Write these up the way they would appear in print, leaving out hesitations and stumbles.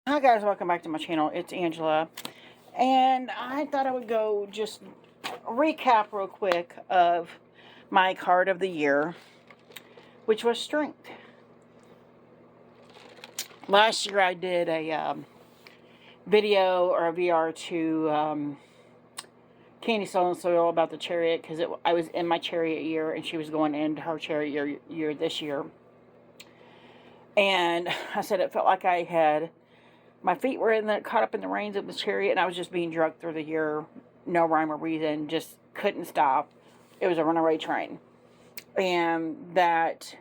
Hi guys, welcome back to my channel. It's Angela, and I thought I would go just recap real quick of my card of the year, which was strength. Last year I did a video or a VR to Candy Soul and Soil about the chariot because I was in my chariot year and she was going into her chariot year this year, and I said it felt like I had. My feet were caught up in the reins of the chariot, and I was just being drugged through the year. No rhyme or reason, just couldn't stop. It was a runaway train. And that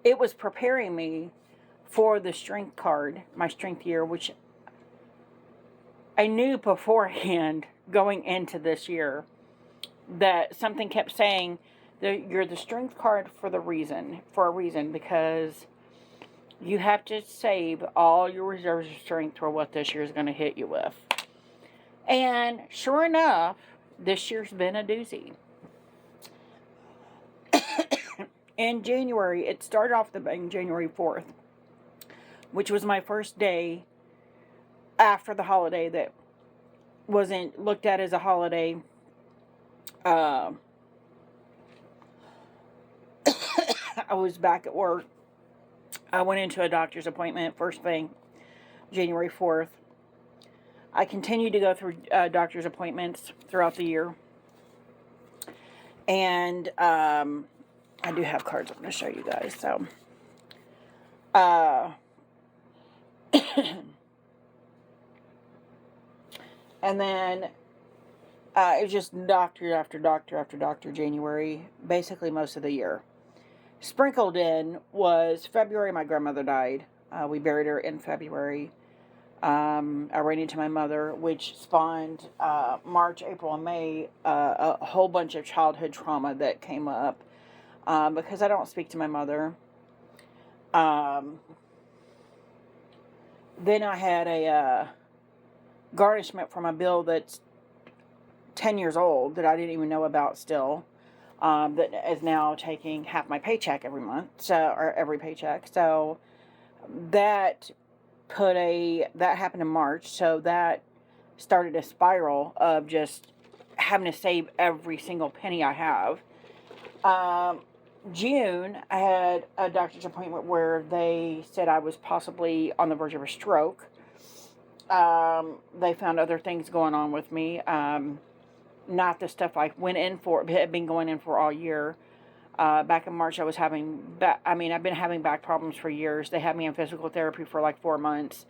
it was preparing me for the strength card, my strength year, which I knew beforehand going into this year that something kept saying that you're the strength card for a reason, because you have to save all your reserves of strength for what this year is going to hit you with. And sure enough, this year's been a doozy. In January, it started off the bang January 4th, which was my first day after the holiday that wasn't looked at as a holiday. I was back at work. I went into a doctor's appointment first thing, January 4th. I continued to go through doctor's appointments throughout the year. And I do have cards I'm going to show you guys. So, and then it was just doctor after doctor after doctor January, basically most of the year. Sprinkled in was February. My grandmother died. We buried her in February. I ran into my mother, which spawned March, April, and May a whole bunch of childhood trauma that came up because I don't speak to my mother. Then I had a garnishment from a bill that's 10 years old that I didn't even know about still. That is now taking half my paycheck every month, or every paycheck. So that happened in March, so that started a spiral of just having to save every single penny I have. June, I had a doctor's appointment where they said I was possibly on the verge of a stroke. They found other things going on with me. Not the stuff I had been going in for all year. Back in March, I've been having back problems for years. They had me in physical therapy for like 4 months.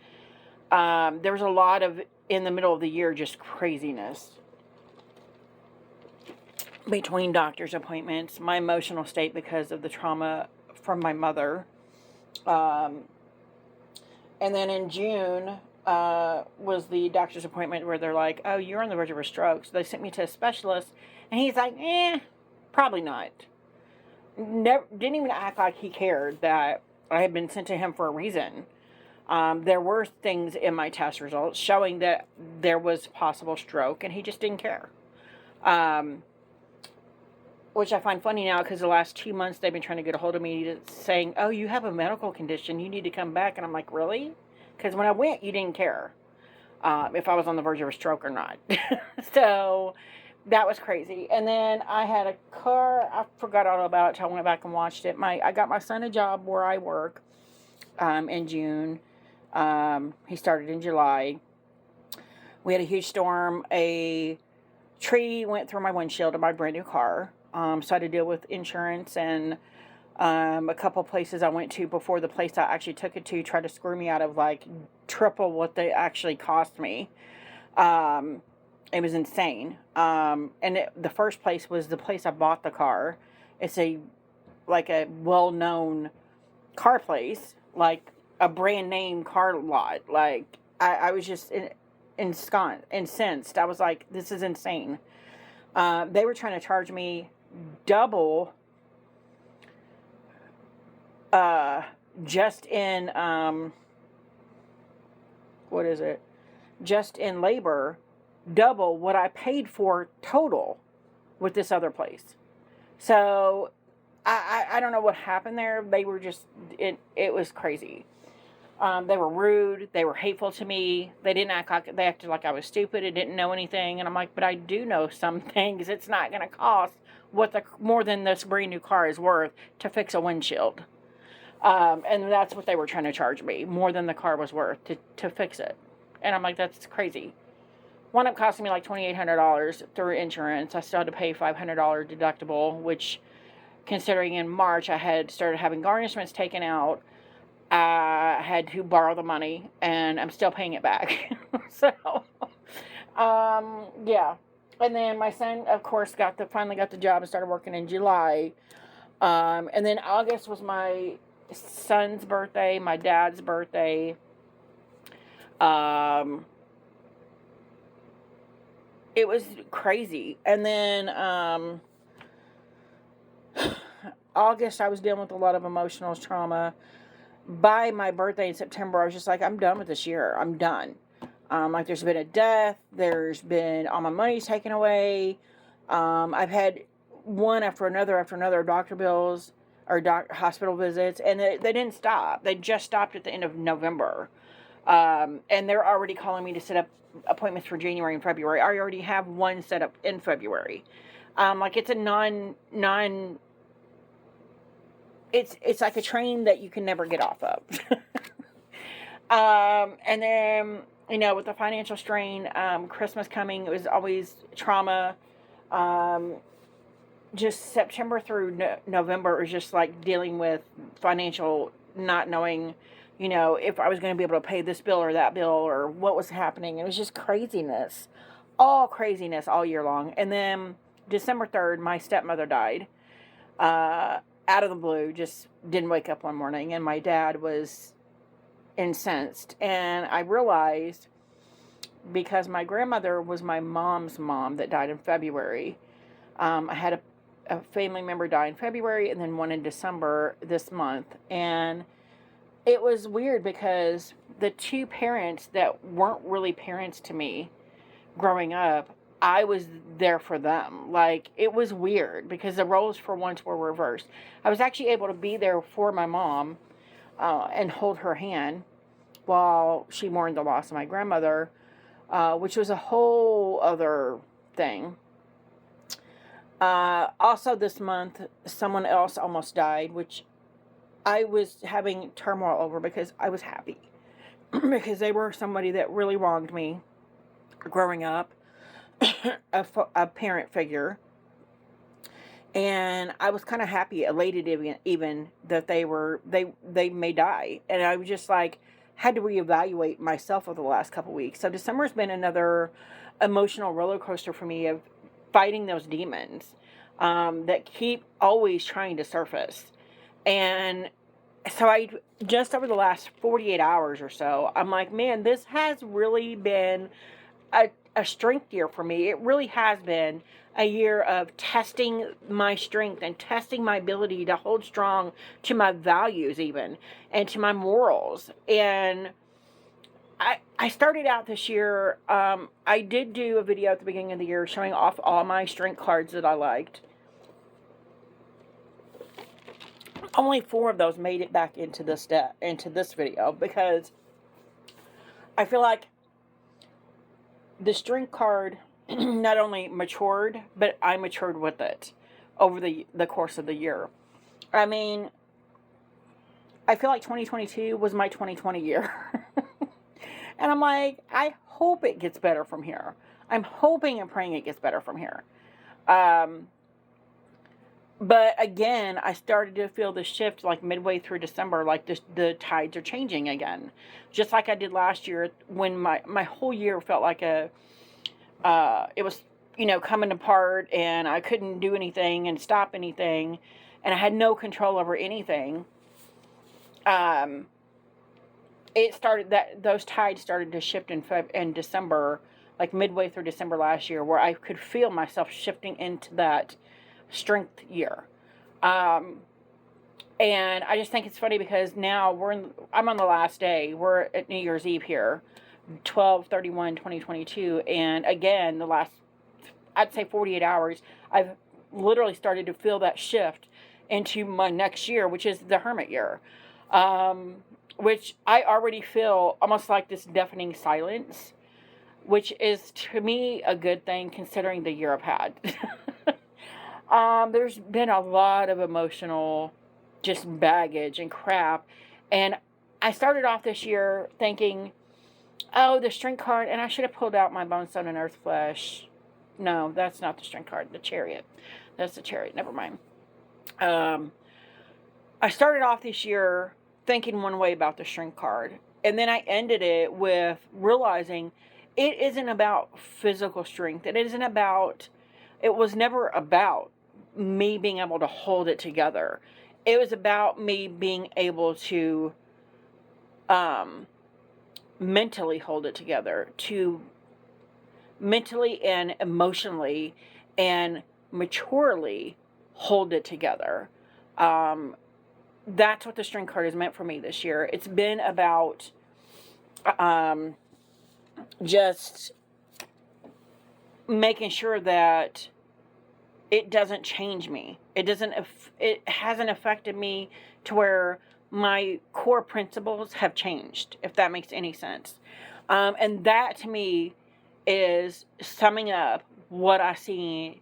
There was a lot of, in the middle of the year, just craziness. Between doctor's appointments, my emotional state because of the trauma from my mother. And then in June, was the doctor's appointment where they're like, oh, you're on the verge of a stroke. So they sent me to a specialist, and he's like, probably not. Didn't even act like he cared that I had been sent to him for a reason. There were things in my test results showing that there was possible stroke, and he just didn't care. Which I find funny now because the last 2 months they've been trying to get a hold of me saying, oh, you have a medical condition, you need to come back. And I'm like, really? Because when I went, you didn't care if I was on the verge of a stroke or not. So that was crazy. And then I had a car. I forgot all about it until I went back and watched it. I got my son a job where I work in June. He started in July. We had a huge storm. A tree went through my windshield of my brand new car. So I had to deal with insurance, and a couple places I went to before the place I actually took it to tried to screw me out of like triple what they actually cost me. It was insane. The first place was the place I bought the car. It's a well-known car place, like a brand name car lot. Like I was just incensed. I was like, this is insane. They were trying to charge me double just in just in labor, double what I paid for total with this other place. So I don't know what happened there. They were just, it was crazy. They were rude. They were hateful to me. They acted like I was stupid and didn't know anything. And I'm like, but I do know some things. It's not going to cost more than this brand new car is worth to fix a windshield. And that's what they were trying to charge me, more than the car was worth to fix it. And I'm like, that's crazy. Wound up costing me like $2,800 through insurance. I still had to pay $500 deductible, which, considering in March I had started having garnishments taken out, I had to borrow the money, and I'm still paying it back. So, yeah. And then my son, of course, finally got the job and started working in July. And then August was my son's birthday, my dad's birthday. It was crazy. And then August, I was dealing with a lot of emotional trauma. By my birthday in September, I was just like, I'm done with this year. I'm done. Like, there's been a death. There's been all my money's taken away. I've had one after another doctor bills or hospital visits, and they didn't stop. They just stopped at the end of November. And they're already calling me to set up appointments for January and February. I already have one set up in February. Like, it's a it's like a train that you can never get off of. And then, with the financial strain, Christmas coming, it was always trauma. Just September through November was just like dealing with financial, not knowing, if I was going to be able to pay this bill or that bill or what was happening. It was just craziness all year long. And then December 3rd, my stepmother died. Out of the blue, just didn't wake up one morning, and my dad was incensed. And I realized, because my grandmother was my mom's mom that died in February, I had a family member die in February and then one in December this month. And it was weird because the two parents that weren't really parents to me growing up, I was there for them. Like, it was weird because the roles for once were reversed. I was actually able to be there for my mom and hold her hand while she mourned the loss of my grandmother, which was a whole other thing. Also this month, someone else almost died, which I was having turmoil over because I was happy. Because they were somebody that really wronged me growing up. A parent figure, and I was kind of happy, elated even that they may die, and I was just like, had to reevaluate myself over the last couple weeks. So December's been another emotional roller coaster for me of fighting those demons that keep always trying to surface. And so I just over the last 48 hours or so, I'm like, man, this has really been a strength year for me. It really has been a year of testing my strength and testing my ability to hold strong to my values even and to my morals. And I started out this year, I did do a video at the beginning of the year showing off all my strength cards that I liked. Only 4 of those made it back into this video because I feel like the strength card not only matured, but I matured with it over the course of the year. I mean, I feel like 2022 was my 2020 year. And I'm like, I hope it gets better from here. I'm hoping and praying it gets better from here. But again, I started to feel the shift like midway through December, like the tides are changing again. Just like I did last year when my whole year felt like it was, coming apart and I couldn't do anything and stop anything and I had no control over anything. Those tides started to shift in December, like midway through December last year, where I could feel myself shifting into that strength year. And I just think it's funny because now I'm on the last day. We're at New Year's Eve here, 12/31/2022, and again, the last, I'd say 48 hours, I've literally started to feel that shift into my next year, which is the Hermit year. which I already feel almost like this deafening silence, which is to me a good thing considering the year I've had. There's been a lot of emotional just baggage and crap. And I started off this year thinking, oh, the strength card, and I should have pulled out my bone, stone, and earth flesh. No, that's not the strength card, the chariot. That's the chariot, never mind. I started off this year thinking one way about the strength card. And then I ended it with realizing it isn't about physical strength. It was never about me being able to hold it together. It was about me being able to mentally hold it together, to mentally and emotionally and maturely hold it together. That's what the strength card has meant for me this year. It's been about just making sure that it doesn't change me. It hasn't affected me to where my core principles have changed, if that makes any sense. And that to me is summing up what I see,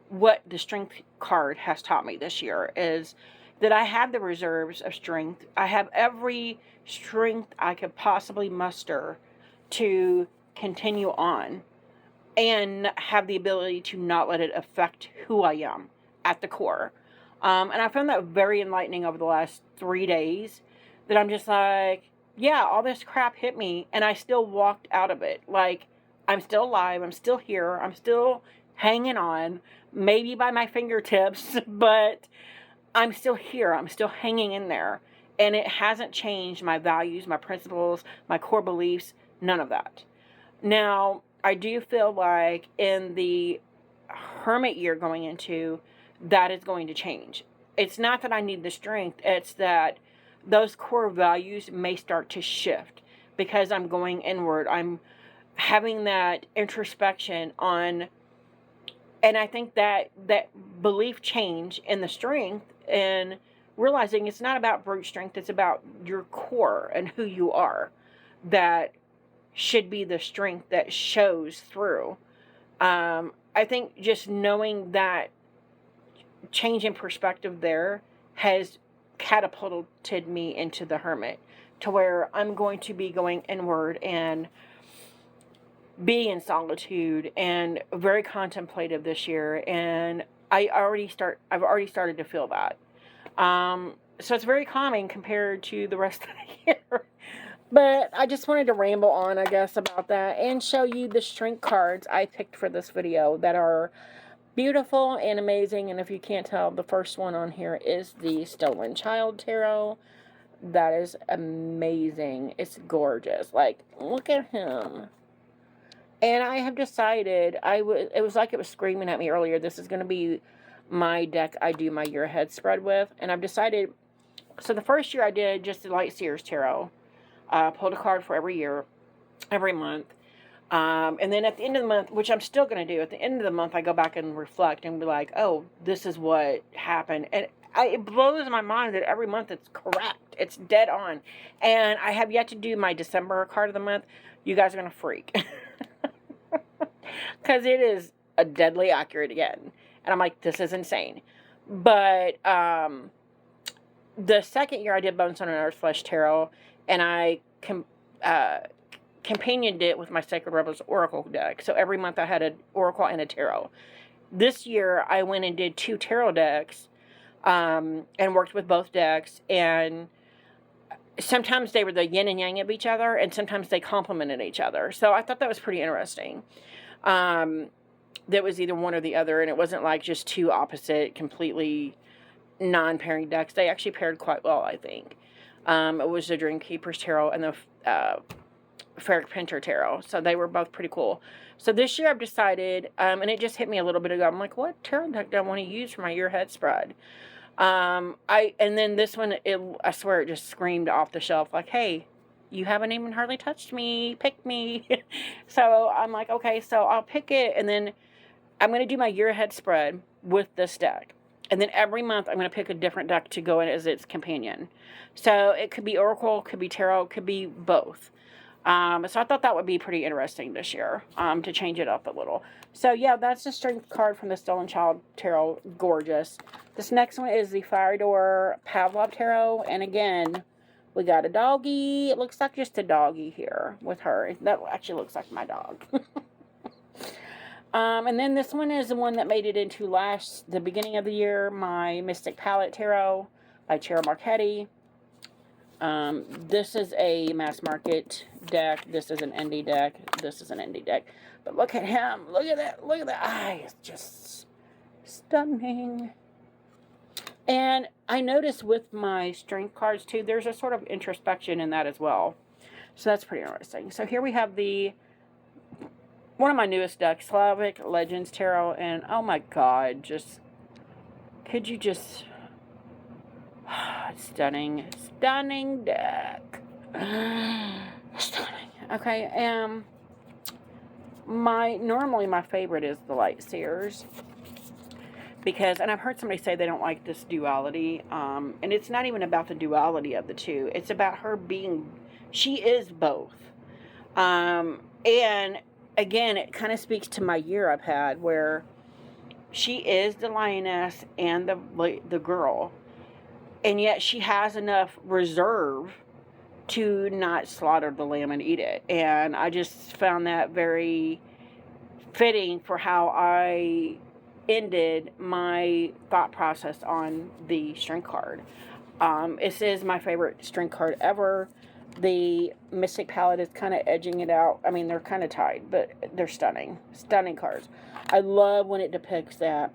what the strength card has taught me this year is that I have the reserves of strength. I have every strength I could possibly muster to continue on and have the ability to not let it affect who I am at the core. And I found that very enlightening over the last 3 days, that I'm just like, yeah, all this crap hit me and I still walked out of it. Like, I'm still alive, I'm still here, I'm still hanging on, maybe by my fingertips, but I'm still here, I'm still hanging in there. And it hasn't changed my values, my principles, my core beliefs, none of that. Now, I do feel like in the hermit year going into, that is going to change. It's not that I need the strength, it's that those core values may start to shift because I'm going inward. I'm having that introspection on, and I think that belief change in the strength and realizing it's not about brute strength, it's about your core and who you are. That should be the strength that shows through. I think just knowing that change in perspective there has catapulted me into the hermit, to where I'm going to be going inward and be in solitude and very contemplative this year. And I've already started to feel that. So it's very calming compared to the rest of the year. But I just wanted to ramble on, I guess, about that and show you the strength cards I picked for this video that are beautiful and amazing. And if you can't tell, the first one on here is the Stolen Child Tarot. That is amazing. It's gorgeous. Like, look at him. And I have decided, it was like it was screaming at me earlier, this is going to be my deck I do my year ahead spread with. And I've decided, so the first year I did just the Light Seers Tarot. Pulled a card for every month. And then at the end of the month, which I'm still going to do, at the end of the month, I go back and reflect and be like, oh, this is what happened. And it blows my mind that every month it's correct. It's dead on. And I have yet to do my December card of the month. You guys are going to freak. Because it is a deadly accurate again. And I'm like, this is insane. But the second year I did Bone, Stone, and Earth Flesh Tarot, and I companioned it with my Sacred Rebels Oracle deck. So every month I had an Oracle and a Tarot. This year I went and did 2 Tarot decks and worked with both decks. And sometimes they were the yin and yang of each other, and sometimes they complemented each other. So I thought that was pretty interesting. That was either one or the other, and it wasn't like just 2 opposite, completely non-pairing decks. They actually paired quite well, I think. It was the Dreamkeeper's Tarot and the Ferric Pinter Tarot. So they were both pretty cool. So this year I've decided, and it just hit me a little bit ago, I'm like, what tarot deck do I want to use for my year ahead spread? And then this one, I swear it just screamed off the shelf, like, hey, you haven't even hardly touched me, pick me. So I'm like, okay, so I'll pick it, and then I'm going to do my year ahead spread with this deck. And then every month I'm going to pick a different deck to go in as its companion. So it could be Oracle, could be Tarot, could be both. So I thought that would be pretty interesting this year, to change it up a little. So yeah, that's the Strength card from the Stolen Child Tarot. Gorgeous. This next one is the Fire Door Pavlov Tarot. And again, we got a doggy. It looks like just a doggy here with her. That actually looks like my dog. And then this one is the one that made it into the beginning of the year, my Mystic Palette Tarot by Chera Marchetti. This is a mass market deck. This is an indie deck. This is an indie deck. But look at him. Look at that. Look at that eye. It's just stunning. And I noticed with my Strength cards too, there's a sort of introspection in that as well. So that's pretty interesting. So here we have one of my newest decks, Slavic Legends Tarot. And oh my God, could you just... Stunning deck. Stunning. Okay, normally my favorite is the Light Seers, because, and I've heard somebody say they don't like this duality, and it's not even about the duality of the two. It's about her she is both. And again, it kind of speaks to my year I've had, where she is the lioness and the girl. And yet she has enough reserve to not slaughter the lamb and eat it. And I just found that very fitting for how I ended my thought process on the Strength card. This is my favorite Strength card ever. The Mystic Palette is kind of edging it out. I mean, they're kind of tied, but they're stunning. Stunning cards. I love when it depicts that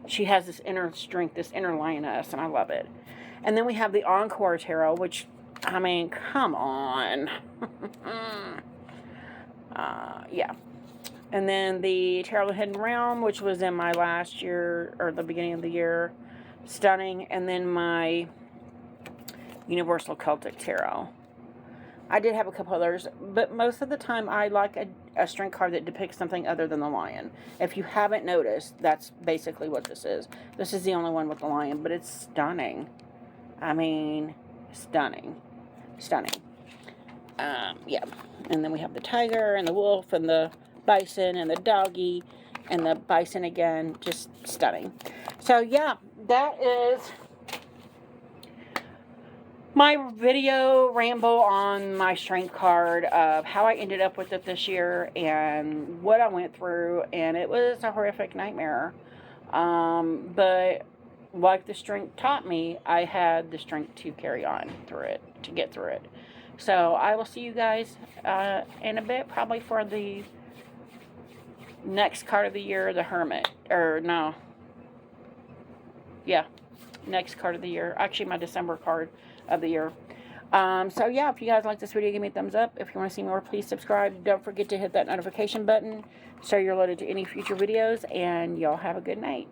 she has this inner strength, this inner lioness, and I love it. And then we have the Encore Tarot, which, I mean, come on. Yeah. And then the Tarot of the Hidden Realm, which was in my last year, or the beginning of the year. Stunning. And then my Universal Celtic Tarot. I did have a couple others, but most of the time I like a Strength card that depicts something other than the lion. If you haven't noticed, that's basically what this is. This is the only one with the lion, but it's stunning. I mean, stunning. Yeah. And then we have the tiger and the wolf and the bison and the doggy and the bison again. Just stunning. So, yeah, that is my video ramble on my Strength card of how I ended up with it this year and what I went through. And it was a horrific nightmare. But like the Strength taught me, I had the strength to carry on through it, to get through it. So I will see you guys in a bit, probably for the next card of the year, the Hermit. Or no. Yeah, next card of the year. Actually, my December card of the year. So yeah, if you guys like this video, give me a thumbs up. If you want to see more, please subscribe. Don't forget to hit that notification button so you're alerted to any future videos. And y'all have a good night.